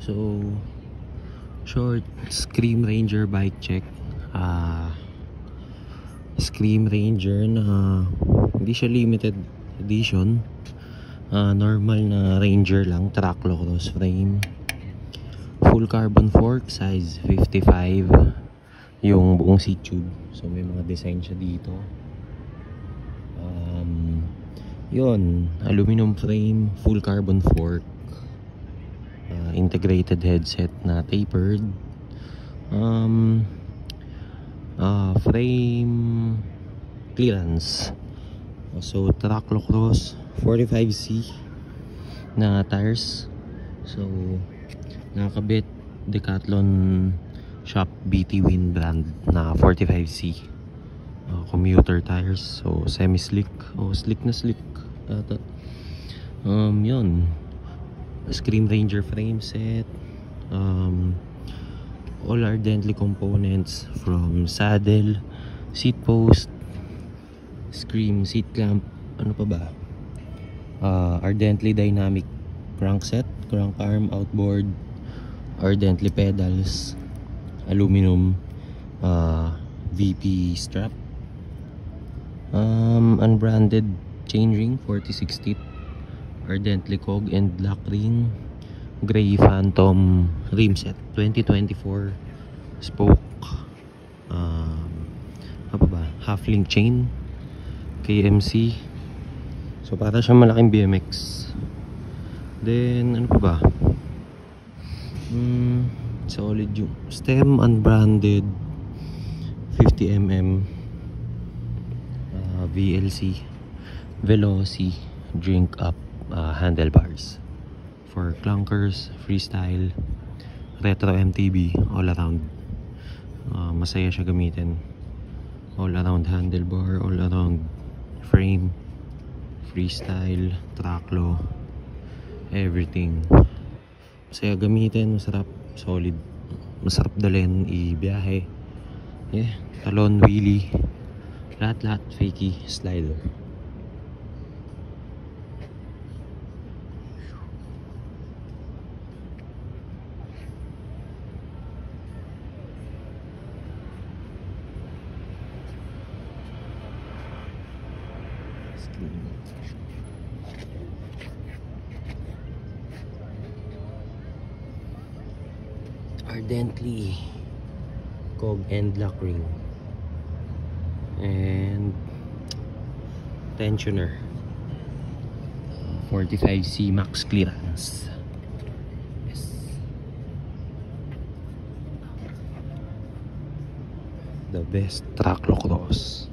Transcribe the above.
So short Scream Ranger bike check. Scream Ranger na hindi siya limited edition, normal na Ranger lang, trackless cross frame, full carbon fork, size 55 yung buong seat tube. So may mga design siya dito. Yun, aluminum frame, full carbon fork, integrated headset na tapered, frame clearance. So trackless cross 45C na tires. So nakakabit Decathlon Shop BT Win brand na 45C commuter tires. So semi slick, slick na slick ata. Yun, Scream Ranger frame set, all Ardently components from saddle, seat post, Scream seat clamp, ano pa ba, Ardently dynamic crankset, crank arm, outboard, Ardently pedals, aluminum VP strap, unbranded chainring 46 teeth, Ardently cog and lock ring, gray Phantom rim set 2024 spoke, apa ba, half link chain KMC. So para siyang malaking BMX. Then ano pa ba, solid yung stem, unbranded 50mm VLC Veloci drink up handlebars for clunkers, freestyle, retro MTB, all around. Masaya siya gamitin. All around handlebar, all around frame, freestyle, tracklo, everything. Masaya gamitin, masarap, solid, masarap dalhin, ibiyahe. Yeah, talon, wheelie, lahat fakey, slider. Ardently cog and lock ring and tensioner, 45C max clearance. Yes. The best trackless cross.